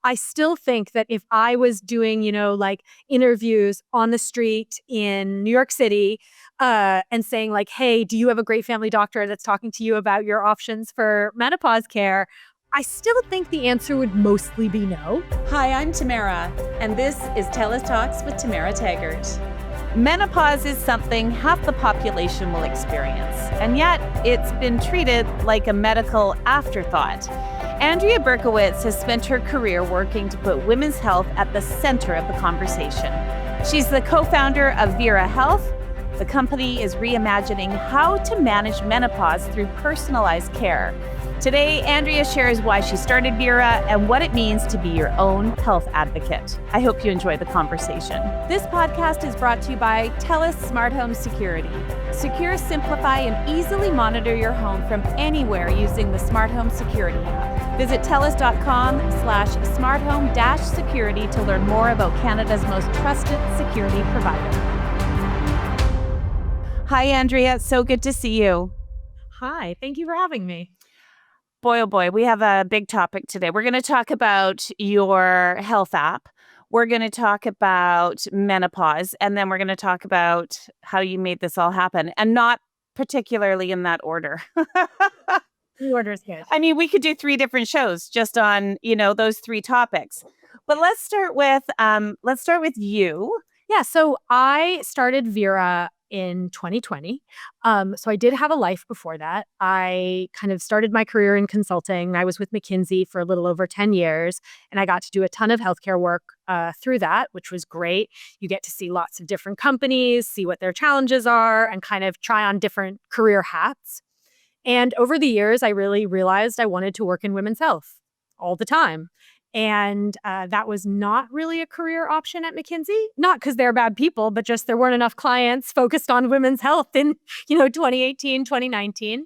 I still think that if I was doing, like interviews on the street in New York City, and saying like, hey, do you have a great family doctor that's talking to you about your options for menopause care? I still think the answer would mostly be no. Hi, I'm Tamara, and this is TELUS Talks with Tamara Taggart. Menopause is something half the population will experience, and yet it's been treated like a medical afterthought. Andrea Berchowitz has spent her career working to put women's health at the center of the conversation. She's the co-founder of Vira Health. The company is reimagining how to manage menopause through personalized care. Today, Andrea shares why she started Vira and what it means to be your own health advocate. I hope you enjoy the conversation. This podcast is brought to you by TELUS Smart Home Security. Secure, simplify, and easily monitor your home from anywhere using the Smart Home Security app. Visit TELUS.com/smarthome-security to learn more about Canada's most trusted security provider. Hi, Andrea. So good to see you. Hi, thank you for having me. Boy, oh boy, we have a big topic today. We're going to talk about your health app. We're going to talk about menopause, and then we're going to talk about how you made this all happen, and not particularly in that order. The order is good. I mean, we could do 3 different shows just on, those 3 topics. But let's start with you. Yeah, so I started Vira in 2020. So I did have a life before that. I kind of started my career in consulting. I was with McKinsey for a little over 10 years, and I got to do a ton of healthcare work through that, which was great. You get to see lots of different companies, see what their challenges are, and kind of try on different career hats. And over the years, I really realized I wanted to work in women's health all the time. And that was not really a career option at McKinsey, not because they're bad people, but just there weren't enough clients focused on women's health in, 2018, 2019.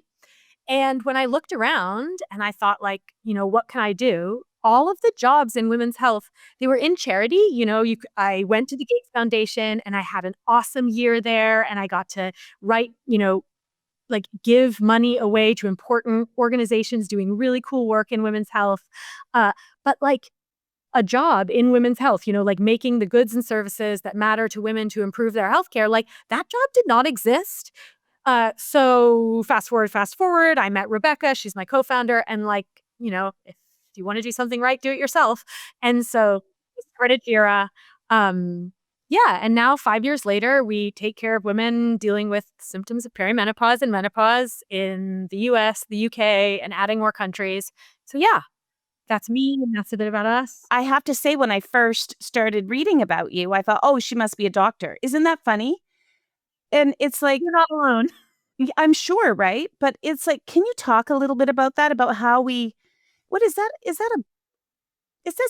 And when I looked around and I thought like, what can I do? All of the jobs in women's health, they were in charity. I went to the Gates Foundation and I had an awesome year there, and I got to write, like give money away to important organizations doing really cool work in women's health. But like a job in women's health, like making the goods and services that matter to women to improve their healthcare, like that job did not exist. So fast forward, I met Rebecca. She's my co-founder. And like, if you want to do something right, do it yourself. And so we started Vira. Yeah. And now 5 years later, we take care of women dealing with symptoms of perimenopause and menopause in the US, the UK, and adding more countries. So yeah, that's me, and that's a bit about us. I have to say, when I first started reading about you, I thought, oh, she must be a doctor. Isn't that funny? And it's like, You're not alone. I'm sure, right? But it's like, can you talk a little bit about that, about how what is that? Is that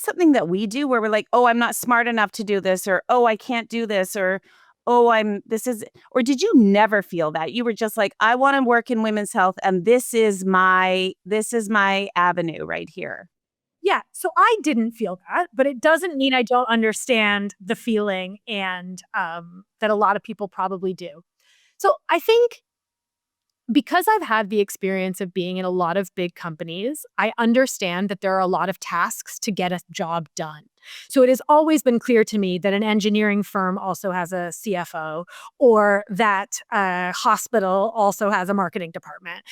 something that we do where we're like, oh, I'm not smart enough to do this, or, oh, I can't do this, or, oh, or did you never feel that? You were just like, I want to work in women's health, and this is my avenue right here. Yeah. So I didn't feel that, but it doesn't mean I don't understand the feeling, and that a lot of people probably do. So I think because I've had the experience of being in a lot of big companies, I understand that there are a lot of tasks to get a job done. So it has always been clear to me that an engineering firm also has a CFO, or that a hospital also has a marketing department,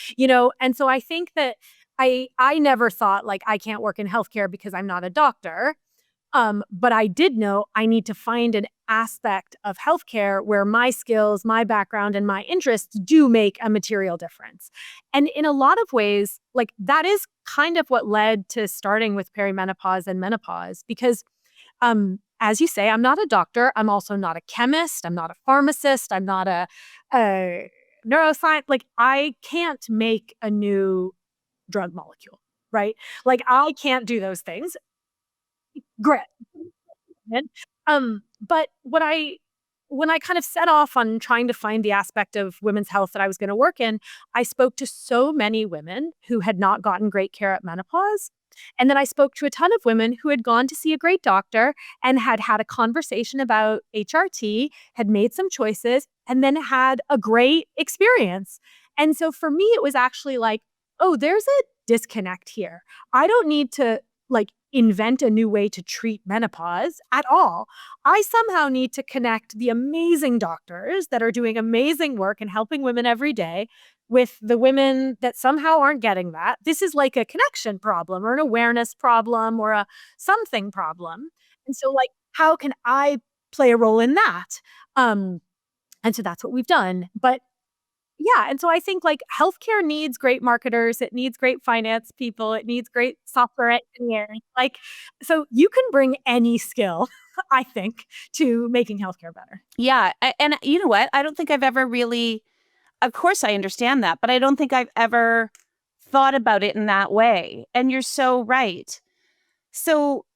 And so I think that I never thought like I can't work in healthcare because I'm not a doctor. But I did know I need to find an aspect of healthcare where my skills, my background, and my interests do make a material difference. And in a lot of ways, like that is kind of what led to starting with perimenopause and menopause, because as you say, I'm not a doctor. I'm also not a chemist. I'm not a pharmacist. I'm not a neuroscience. Like I can't make a new drug molecule, right? Like I can't do those things. Grit. But when I kind of set off on trying to find the aspect of women's health that I was going to work in, I spoke to so many women who had not gotten great care at menopause. And then I spoke to a ton of women who had gone to see a great doctor and had had a conversation about HRT, had made some choices, and then had a great experience. And so for me, it was actually like, oh, there's a disconnect here. I don't need to like invent a new way to treat menopause at all. I somehow need to connect the amazing doctors that are doing amazing work and helping women every day with the women that somehow aren't getting that. This is like a connection problem or an awareness problem or a something problem. And so, like, how can I play a role in that? Um, and so that's what we've done. But yeah, and so I think, like, healthcare needs great marketers, it needs great finance people, it needs great software engineers, like, so you can bring any skill, I think, to making healthcare better. Yeah, and you know what? I don't think I've ever really, of course I understand that, but I don't think I've ever thought about it in that way. And you're so right. So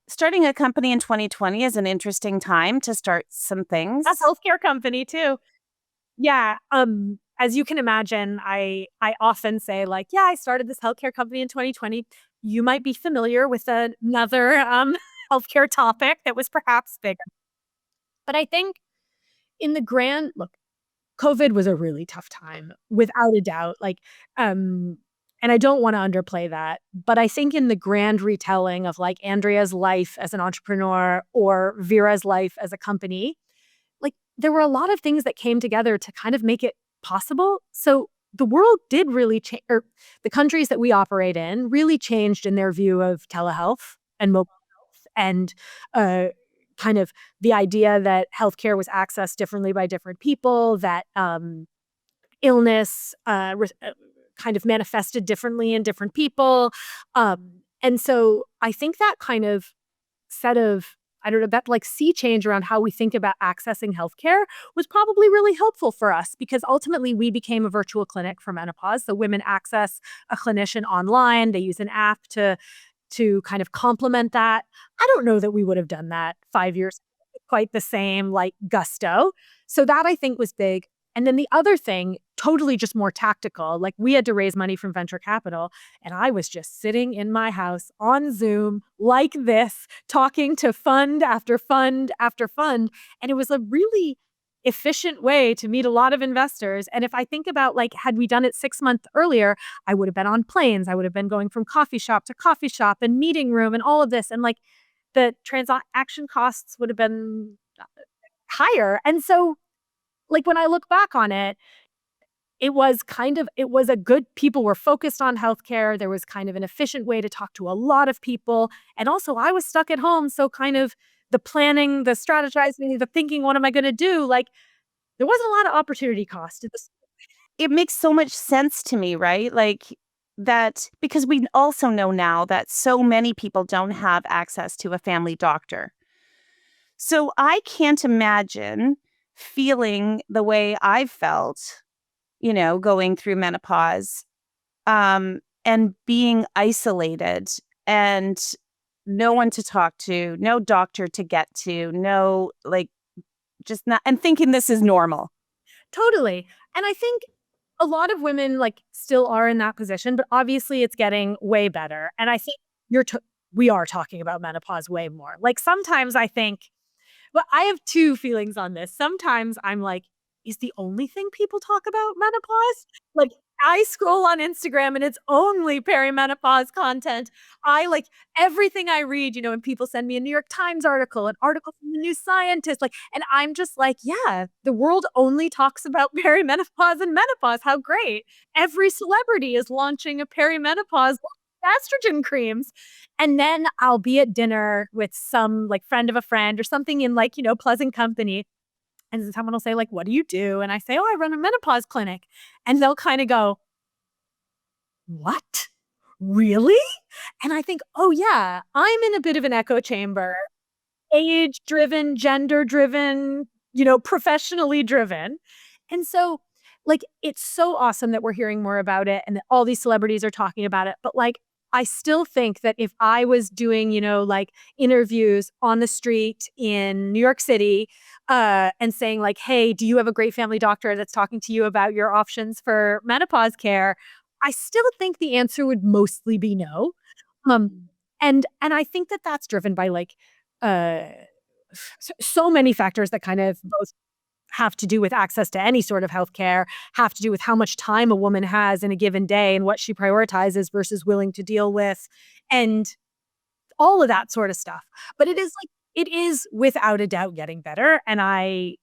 starting a company in 2020 is an interesting time to start some A things. healthcare company too. Yeah, as you can imagine, I often say, like, "Yeah, I started this healthcare company in 2020." You might be familiar with another, healthcare topic that was perhaps bigger. But I think in the grand look, COVID was a really tough time, without a doubt, like, um, and I don't wanna underplay that, but I think in the grand retelling of, like, Andrea's life as an entrepreneur or Vira's life as a company, like, there were a lot of things that came together to kind of make it possible. So, the world did really change, or the countries that we operate in really changed in their view of telehealth and mobile health and, uh, kind of the idea that healthcare was accessed differently by different people, that, illness, kind of manifested differently in different people, and so I think that kind of set of I don't know, that, like, sea change around how we think about accessing healthcare was probably really helpful for us because ultimately we became a virtual clinic for menopause, so women access a clinician online, they use an app to kind of complement that. I don't know that we would have done that 5 years ago with quite the same, like, gusto. So that I think was big. And then the other thing, totally just more tactical, like, we had to raise money from venture capital, and I was just sitting in my house on Zoom like this, talking to fund after fund after fund, and it was a really efficient way to meet a lot of investors, and if I think about, like, had we done it 6 months earlier, I would have been on planes, I would have been going from coffee shop and meeting room and all of this, and, like, the transaction costs would have been higher, and so, like, when I look back on it, it was a good people were focused on healthcare, there was kind of an efficient way to talk to a lot of people, and also I was stuck at home, so kind of the planning, the strategizing, the thinking, "What am I gonna do?" Like, there wasn't a lot of opportunity cost to this. It makes so much sense to me, right? Like that, because we also know now that so many people don't have access to a family doctor. So I can't imagine feeling the way I've felt, going through menopause, and being isolated and no one to talk to, no doctor to get to, no, like, just not, and thinking this is normal. Totally, and I think a lot of women, like, still are in that position, but obviously it's getting way better, and I think you're t we are talking about menopause way more. Like, sometimes I think well, I have 2 feelings on this. Sometimes I'm like, "Is the only thing people talk about menopause?" Like, I scroll on Instagram and it's only perimenopause content. I like everything I read, and people send me a New York Times article, an article from the New Scientist, like, and I'm just like, "Yeah, the world only talks about perimenopause and menopause. How great." Every celebrity is launching a perimenopause estrogen creams. And then I'll be at dinner with some, like, friend of a friend or something in, like, pleasant company, and then someone will say, like, "What do you do?" And I say, "Oh, I run a menopause clinic." And they'll kinda go, "What? Really?" And I think, "Oh, yeah, I'm in a bit of an echo chamber, age-driven, gender-driven, professionally driven." And so, like, it's so awesome that we're hearing more about it and that all these celebrities are talking about it, but, like, I still think that if I was doing, like, interviews on the street in New York City, and saying, like, "Hey, do you have a great family doctor that's talking to you about your options for menopause care?" I still think the answer would mostly be no. And I think that that's driven by, like, uh, so many factors that kind of both have to do with access to any sort of healthcare, have to do with how much time a woman has in a given day and what she prioritizes versus willing to deal with. And all of that sort of stuff. But it is without a doubt getting better. And I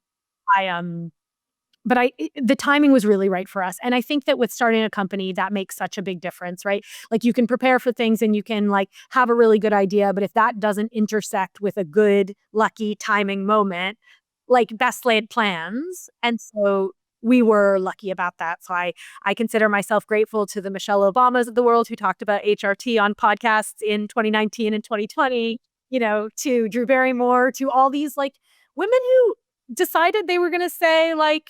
but the timing was really right for us. And I think that with starting a company, that makes such a big difference, right? Like you can prepare for things and you can like have a really good idea, but if that doesn't intersect with a good, lucky timing moment, like best laid plans. And so we were lucky about that. So I consider myself grateful to the Michelle Obamas of the world who talked about HRT on podcasts in 2019 and 2020, to Drew Barrymore, to all these like women who decided they were going to say like,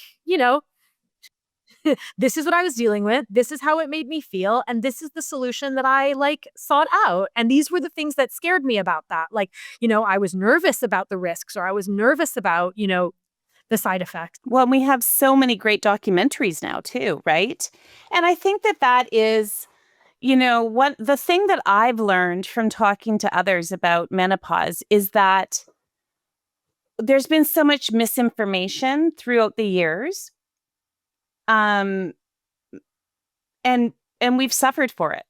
this is what I was dealing with. This is how it made me feel. And this is the solution that I like sought out. And these were the things that scared me about that. Like, I was nervous about the risks or I was nervous about, the side effects. Well, and we have so many great documentaries now too, right? And I think that is, what the thing that I've learned from talking to others about menopause is that there's been so much misinformation throughout the years. And we've suffered for it.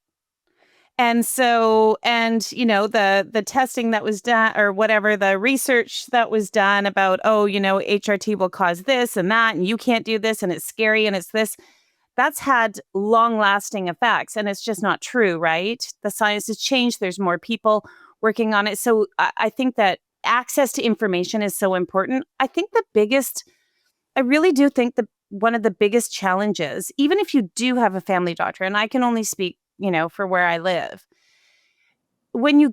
And so, the testing that was done or whatever, the research that was done about, HRT will cause this and that, and you can't do this, and it's scary, and it's this, that's had long lasting effects. And it's just not true, right? The science has changed. There's more people working on it. So I think that access to information is so important. I really do think that one of the biggest challenges, even if you do have a family doctor, and I can only speak, for where I live, when you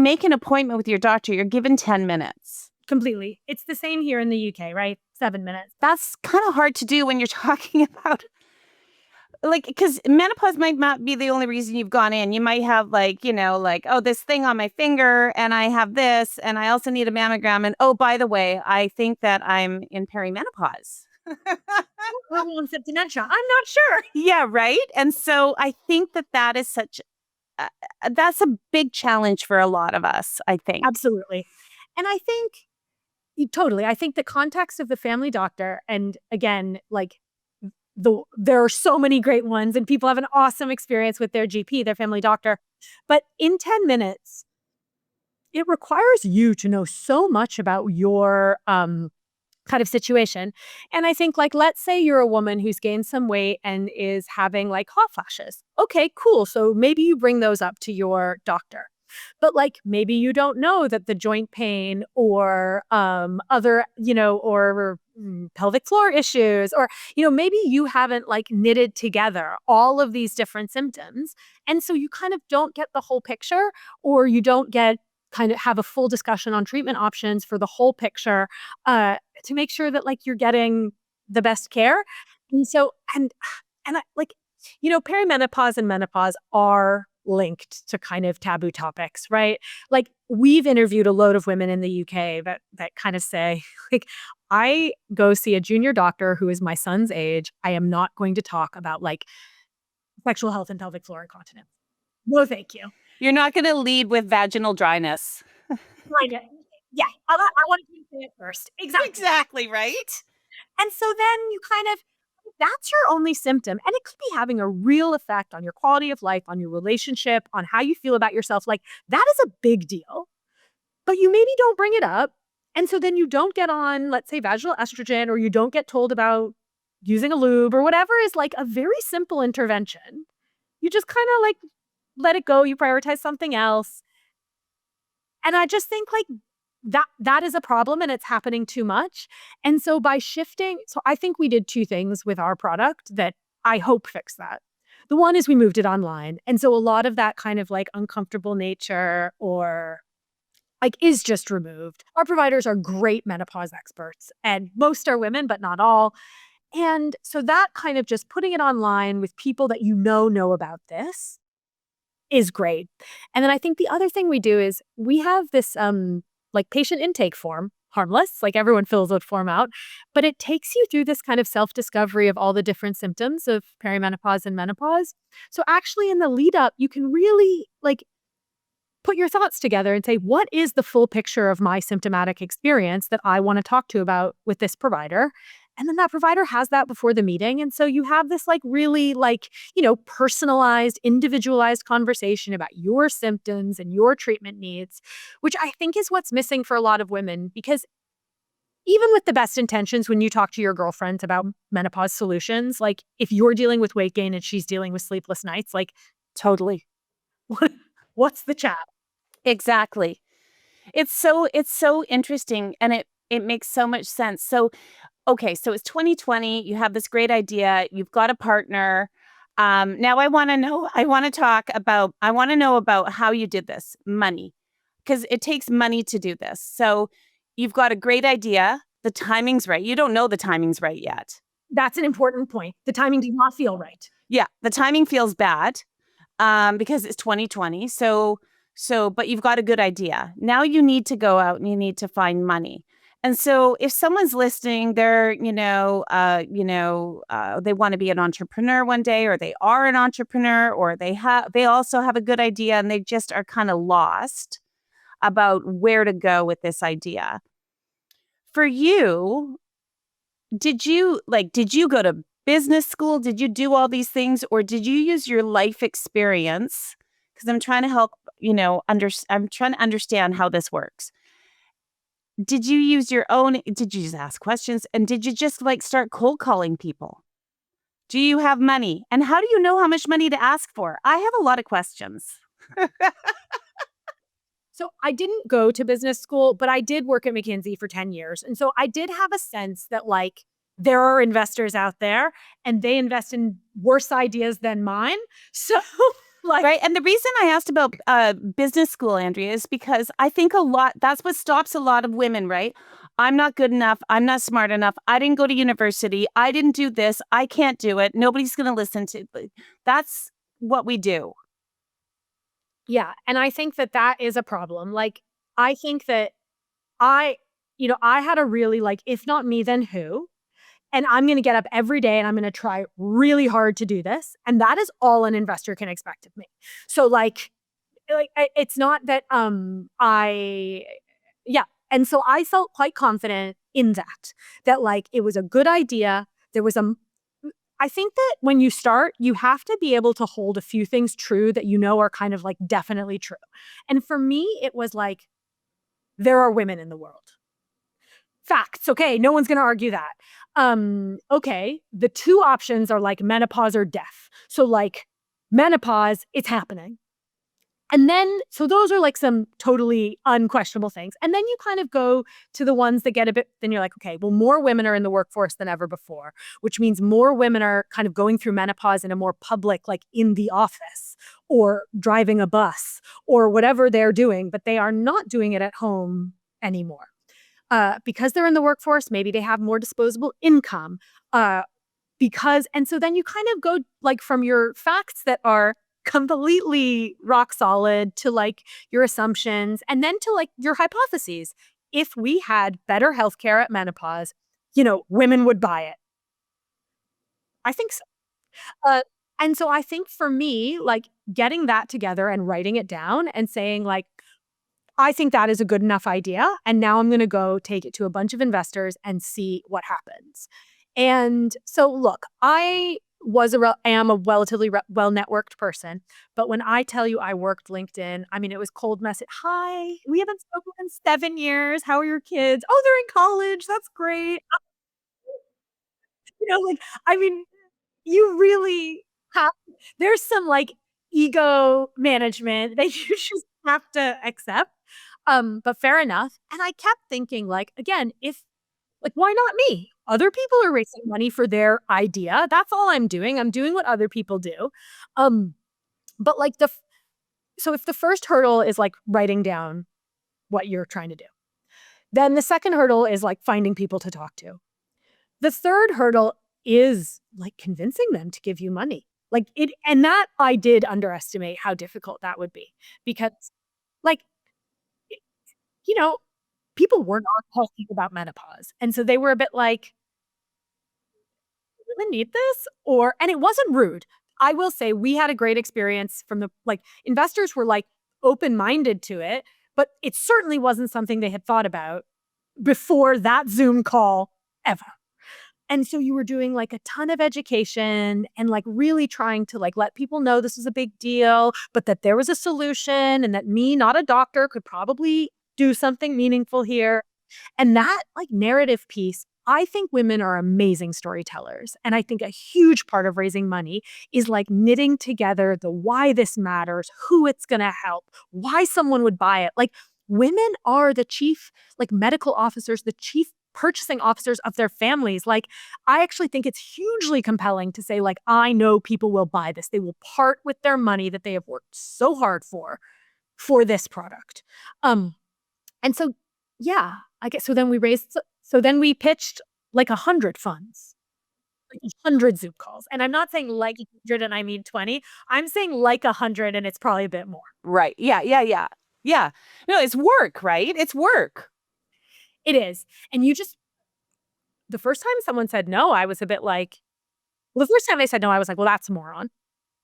make an appointment with your doctor, you're given 10 minutes. Completely. It's the same here in the UK, right? 7 minutes. That's kind of hard to do when you're talking about because menopause might not be the only reason you've gone in. You might have this thing on my finger and I have this and I also need a mammogram. And oh, by the way, I think that I'm in perimenopause. Onset dementia. I'm not sure. Yeah, right. And so I think that is that's a big challenge for a lot of us, I think. Absolutely. And I think I think the context of the family doctor, and again, like there are so many great ones and people have an awesome experience with their GP, their family doctor. But in 10 minutes, it requires you to know so much about your kind of situation. And I think let's say you're a woman who's gained some weight and is having hot flashes. Okay, cool. So maybe you bring those up to your doctor. But maybe you don't know that the joint pain or other, or pelvic floor issues, or, maybe you haven't knitted together all of these different symptoms. And so you kind of don't get the whole picture, or you don't get kind of have a full discussion on treatment options for the whole picture to make sure that you're getting the best care. And so, and I, perimenopause and menopause are linked to kind of taboo topics, right? We've interviewed a load of women in the UK that kind of say, I go see a junior doctor who is my son's age. I am not going to talk about sexual health and pelvic floor incontinence. No, thank you. You're not going to lead with vaginal dryness. Yeah, I want you to say it first. Exactly, right? And so then you kind of, that's your only symptom. And it could be having a real effect on your quality of life, on your relationship, on how you feel about yourself. That is a big deal. But you maybe don't bring it up. And so then you don't get on, let's say, vaginal estrogen, or you don't get told about using a lube or whatever is a very simple intervention. You just kind of let it go. You prioritize something else. And I just think that is a problem and it's happening too much. And so by shifting, so I think we did two things with our product that I hope fix that. The one is we moved it online. And so a lot of that kind of uncomfortable nature or is just removed. Our providers are great menopause experts and most are women, but not all. And so that kind of just putting it online with people that know about this is great. And then I think the other thing we do is we have this patient intake form, harmless, everyone fills that form out, but it takes you through this kind of self-discovery of all the different symptoms of perimenopause and menopause. So actually in the lead up, you can really put your thoughts together and say, what is the full picture of my symptomatic experience that I want to talk to about with this provider? And then that provider has that before the meeting. And so you have this like really like, personalized, individualized conversation about your symptoms and your treatment needs, which I think is what's missing for a lot of women. Because even with the best intentions, when you talk to your girlfriends about menopause solutions, like if you're dealing with weight gain and she's dealing with sleepless nights, like Totally. what's the chat? Exactly. It's so interesting, and it makes so much sense. So, okay, so it's 2020, you have this great idea, you've got a partner. Now I want to know about how you did this. Money. Because it takes money to do this. So, you've got a great idea, the timing's right. You don't know the timing's right yet. That's an important point. The timing did not feel right. Yeah, the timing feels bad. Because it's 2020. But you've got a good idea. Now you need to go out and you need to find money. And so if someone's listening, they're, they want to be an entrepreneur one day, or they are an entrepreneur, or they also have a good idea and they just are kind of lost about where to go with this idea. For you, did you go to business school? Did you do all these things, or did you use your life experience? Because I'm trying to help, I'm trying to understand how this works. Did you use your own? Did you just ask questions, and did you just like start cold calling people? Do you have money? And how do you know how much money to ask for? I have a lot of questions. So I didn't go to business school, but I did work at McKinsey for 10 years. And so I did have a sense that like there are investors out there and they invest in worse ideas than mine. So like, Right. And the reason I asked about business school, Andrea, is because I think that's what stops a lot of women, right? I'm not good enough. I'm not smart enough. I didn't go to university. I didn't do this. I can't do it. Nobody's going to listen to. That's what we do. yeah. And I think that that is a problem. Like, I think that I, I had a really like, if not me, then who? And I'm going to get up every day and I'm going to try really hard to do this. And that is all an investor can expect of me. So it's not that I yeah. And so I felt quite confident in that like it was a good idea. There was I think that when you start, you have to be able to hold a few things true that are kind of like definitely true. And for me, it was like there are women in the world. Facts. Okay, no one's going to argue that. Okay, the two options are like menopause or death. So like menopause, it's happening. And then, so those are like some totally unquestionable things. And then you kind of go to the ones that get a bit, then you're like, okay, well, more women are in the workforce than ever before, which means more women are kind of going through menopause in a more public, like in the office or driving a bus or whatever they're doing, but they are not doing it at home anymore. Because they're in the workforce, maybe they have more disposable income. And so then you kind of go like from your facts that are completely rock solid to like your assumptions and then to like your hypotheses. If we had better healthcare at menopause, women would buy it. I think so. And so I think for me, like getting that together and writing it down and saying like, I think that is a good enough idea. And now I'm going to go take it to a bunch of investors and see what happens. And so, look, I am a relatively well-networked person. But when I tell you I worked LinkedIn, I mean, it was cold message. Hi, we haven't spoken in 7 years. How are your kids? Oh, they're in college. That's great. I mean, you really have, there's some like ego management that you just have to accept. But fair enough. And I kept thinking, like, again, if like, why not me? Other people are raising money for their idea. That's all I'm doing. I'm doing what other people do. But like so if the first hurdle is like writing down what you're trying to do, then the second hurdle is like finding people to talk to. The third hurdle is like convincing them to give you money. And that I did underestimate how difficult that would be because like, you know, people were not talking about menopause. And so they were a bit like, "Do we need this?" And it wasn't rude. I will say we had a great experience from investors were like open-minded to it, but it certainly wasn't something they had thought about before that Zoom call ever. And so you were doing like a ton of education and like really trying to like let people know this was a big deal, but that there was a solution and that me, not a doctor, could probably do something meaningful here. And that like narrative piece, I think women are amazing storytellers. And I think a huge part of raising money is like knitting together the why this matters, who it's going to help, why someone would buy it. Like women are the chief like medical officers, the chief purchasing officers of their families. Like I actually think it's hugely compelling to say like I know people will buy this. They will part with their money that they have worked so hard for this product. And so yeah, I guess so then we raised so then we pitched like 100 funds, like 100 Zoom calls. And I'm not saying like 100 and I mean 20. I'm saying like 100 and it's probably a bit more. Right. Yeah. Yeah. Yeah. Yeah. No, it's work, right? It's work. It is. And you just the first time someone said no, I was a bit like, well, the first time they said no, I was like, well, that's a moron.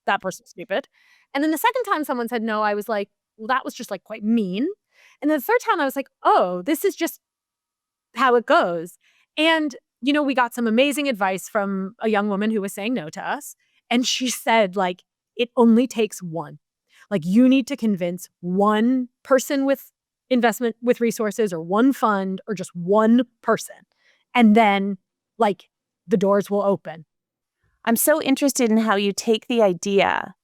That person's stupid. And then the second time someone said no, I was like, well, that was just like quite mean. And then the third time I was like, oh, this is just how it goes. And, we got some amazing advice from a young woman who was saying no to us. And she said, like, it only takes one. Like, you need to convince one person with investment, with resources, or one fund, or just one person. And then, like, the doors will open. I'm so interested in how you take the idea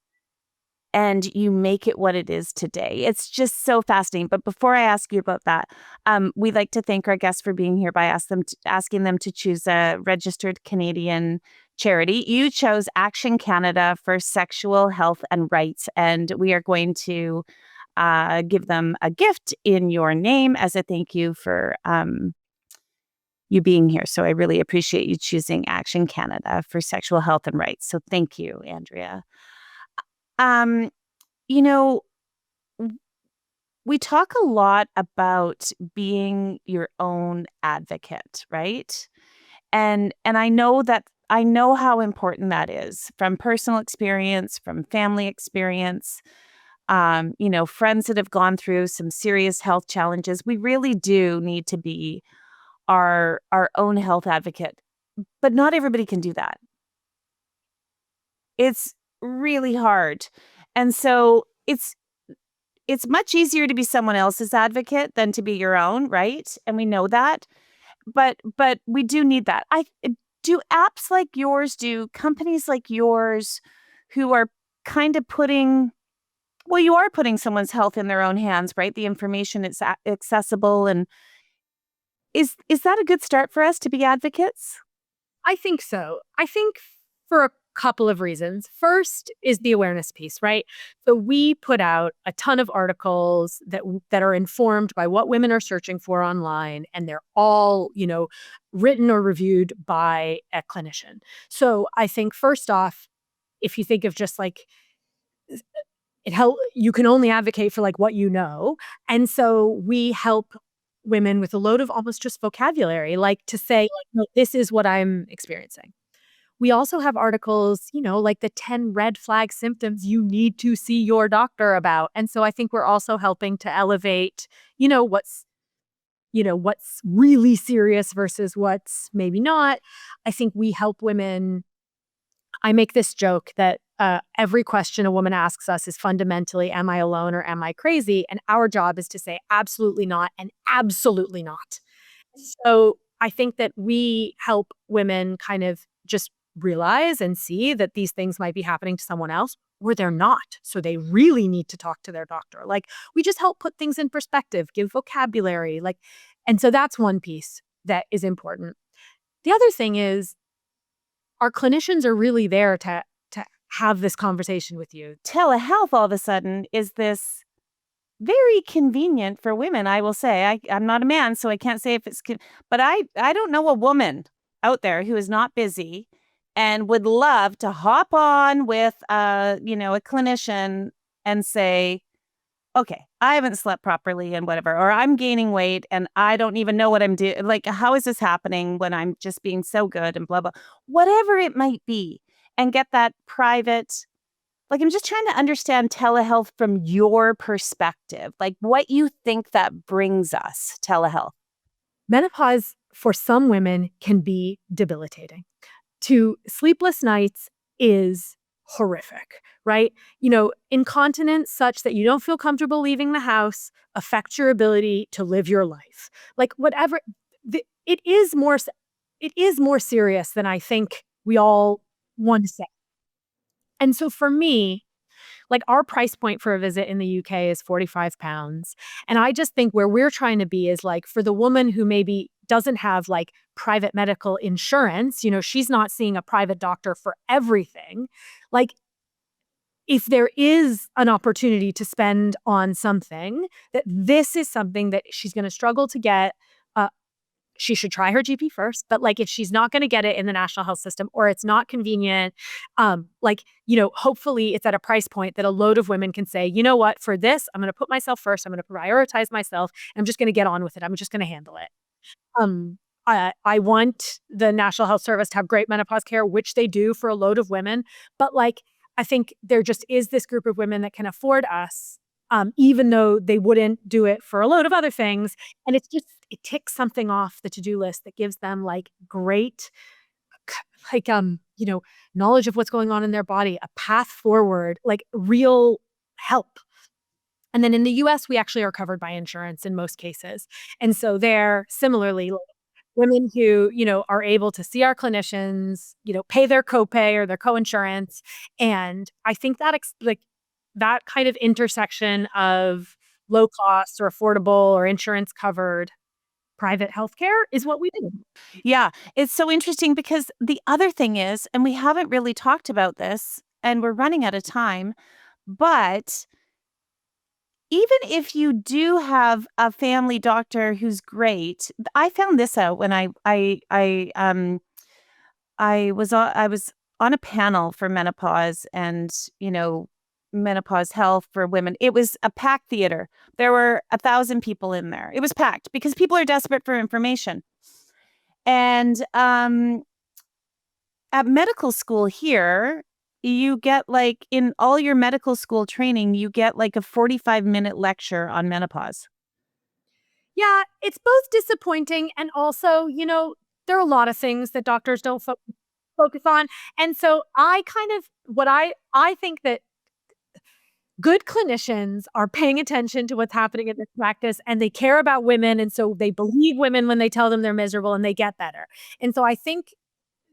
and you make it what it is today. It's just so fascinating. But before I ask you about that, we'd like to thank our guests for being here by asking them to choose a registered Canadian charity. You chose Action Canada for Sexual Health and Rights, and we are going to give them a gift in your name as a thank you for you being here. So I really appreciate you choosing Action Canada for Sexual Health and Rights. So thank you, Andrea. Um, you know, we talk a lot about being your own advocate, right? And I know how important that is from personal experience, from family experience, friends that have gone through some serious health challenges. We really do need to be our own health advocate, but not everybody can do that. It's really hard. And so it's much easier to be someone else's advocate than to be your own, right? And we know that. But we do need that. I do apps like yours, do companies like yours who are kind of you are putting someone's health in their own hands, right? The information is accessible, and is that a good start for us to be advocates? I think so. I think for a couple of reasons. First is the awareness piece, right? So we put out a ton of articles that are informed by what women are searching for online, and they're all, written or reviewed by a clinician. So I think first off, if you think of just like you can only advocate for like what you know. And so we help women with a load of almost just vocabulary, like to say, like, no, this is what I'm experiencing. We also have articles, like the 10 red flag symptoms you need to see your doctor about. And so I think we're also helping to elevate, what's really serious versus what's maybe not. I think we help women. I make this joke that every question a woman asks us is fundamentally, am I alone or am I crazy? And our job is to say absolutely not and absolutely not. So I think that we help women kind of just realize and see that these things might be happening to someone else or they're not. So they really need to talk to their doctor. Like we just help put things in perspective, give vocabulary, and so that's one piece that is important. The other thing is our clinicians are really there to have this conversation with you. Telehealth all of a sudden is this very convenient for women, I will say. I'm not a man, so I can't say if it's but I don't know a woman out there who is not busy and would love to hop on with a clinician and say, okay, I haven't slept properly and whatever, or I'm gaining weight and I don't even know what I'm doing. Like, how is this happening when I'm just being so good and blah, blah, whatever it might be, and get that private. Like, I'm just trying to understand telehealth from your perspective, like what you think that brings us, telehealth. Menopause for some women can be debilitating. To sleepless nights is horrific, right? Incontinence such that you don't feel comfortable leaving the house affects your ability to live your life. Like whatever, it is more serious than I think we all want to say. And so for me, like our price point for a visit in the UK is £45. And I just think where we're trying to be is like for the woman who maybe doesn't have like private medical insurance, she's not seeing a private doctor for everything. Like if there is an opportunity to spend on something, that this is something that she's going to struggle to get. She should try her GP first, but like if she's not going to get it in the national health system or it's not convenient, hopefully it's at a price point that a load of women can say, you know what, for this, I'm going to put myself first. I'm going to prioritize myself. And I'm just going to get on with it. I'm just going to handle it. Um, I want the National Health Service to have great menopause care, which they do for a load of women. But like, I think there just is this group of women that can afford us, even though they wouldn't do it for a load of other things. And it ticks something off the to-do list that gives them like great, like, knowledge of what's going on in their body, a path forward, like real help. And then in the US, we actually are covered by insurance in most cases. And so there, similarly, like, women who, are able to see our clinicians, pay their copay or their coinsurance. And I think that that kind of intersection of low cost or affordable or insurance covered private healthcare is what we do. Yeah, it's so interesting because the other thing is, and we haven't really talked about this, and we're running out of time, but even if you do have a family doctor who's great, I found this out when I was on a panel for menopause and, menopause health for women. It was a packed theater. There were 1,000 people in there. It was packed because people are desperate for information. And at medical school here, you get like in all your medical school training, you get like a 45-minute lecture on menopause. Yeah, it's both disappointing and also, there are a lot of things that doctors don't focus on. And so I think that good clinicians are paying attention to what's happening in this practice and they care about women. And so they believe women when they tell them they're miserable and they get better. And so I think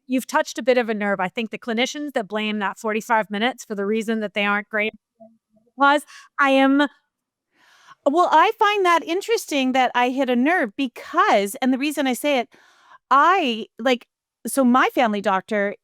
you've touched a bit of a nerve. I think the clinicians that blame that 45 minutes for the reason that they aren't great was Well, I find that interesting that I hit a nerve because, and the reason I say it, so my family doctor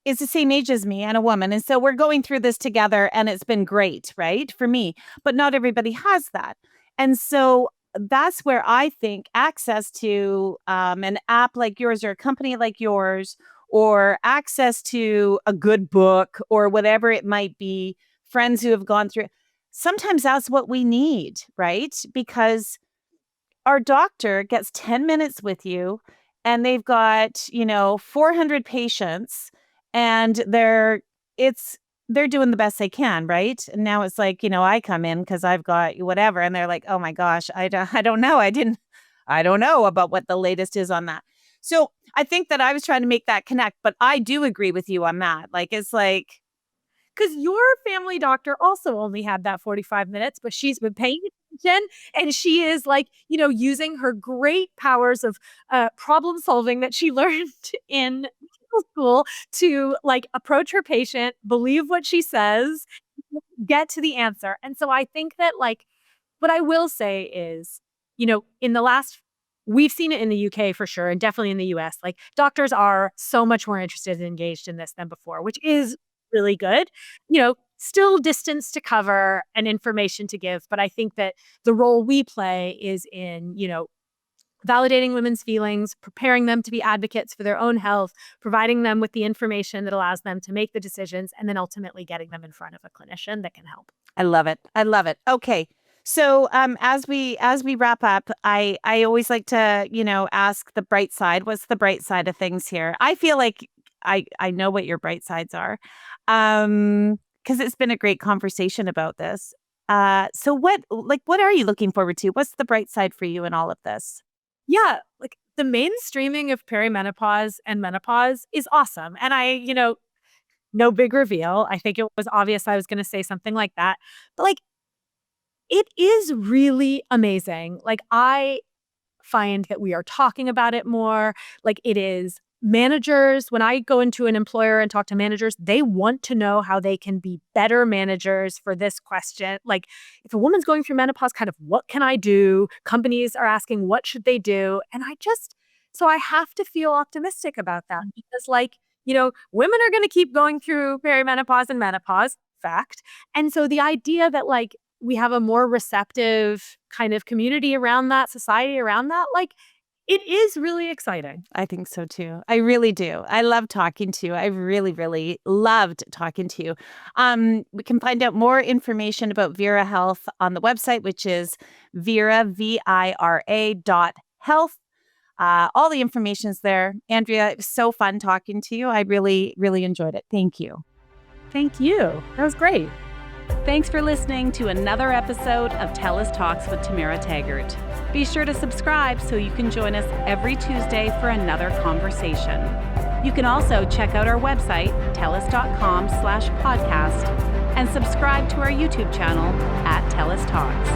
is the same age as me and a woman. And so we're going through this together and it's been great, right? For me, but not everybody has that. And so that's where I think access to an app like yours or a company like yours, or access to a good book or whatever it might be, friends who have gone through, sometimes that's what we need, right? Because our doctor gets 10 minutes with you and they've got, 400 patients and they're doing the best they can, right? And now it's like, I come in because I've got whatever and they're like, oh my gosh, I don't know. I don't know about what the latest is on that. So I think that I was trying to make that connect, but I do agree with you on that. Like, it's like, because your family doctor also only had that 45 minutes, but she's been paying attention and she is like, using her great powers of problem solving that she learned in medical school to like approach her patient, believe what she says, get to the answer. And so I think that like, what I will say is, in the last we've seen it in the UK for sure, and definitely in the US, like doctors are so much more interested and engaged in this than before, which is really good. Still distance to cover and information to give. But I think that the role we play is in, validating women's feelings, preparing them to be advocates for their own health, providing them with the information that allows them to make the decisions, and then ultimately getting them in front of a clinician that can help. I love it. I love it. Okay. So as we wrap up, I always like to, ask the bright side. What's the bright side of things here? I feel like I know what your bright sides are. Because it's been a great conversation about this. So what are you looking forward to? What's the bright side for you in all of this? Yeah, like the mainstreaming of perimenopause and menopause is awesome. And no big reveal. I think it was obvious I was going to say something like that. But like, it is really amazing. Like, I find that we are talking about it more. Like, it is managers. When I go into an employer and talk to managers, they want to know how they can be better managers for this question. Like, if a woman's going through menopause, kind of what can I do? Companies are asking what should they do? And so I have to feel optimistic about that because women are going to keep going through perimenopause and menopause, fact. And so the idea that like we have a more receptive kind of community around that, society around that, like it is really exciting. I think so too. I really do. I love talking to you. I really, really loved talking to you. We can find out more information about Vira Health on the website, which is Vira.health. All the information's there. Andrea, it was so fun talking to you. I really, really enjoyed it. Thank you. Thank you. That was great. Thanks for listening to another episode of TELUS Talks with Tamara Taggart. Be sure to subscribe so you can join us every Tuesday for another conversation. You can also check out our website, telus.com/podcast, and subscribe to our YouTube channel at TELUS Talks.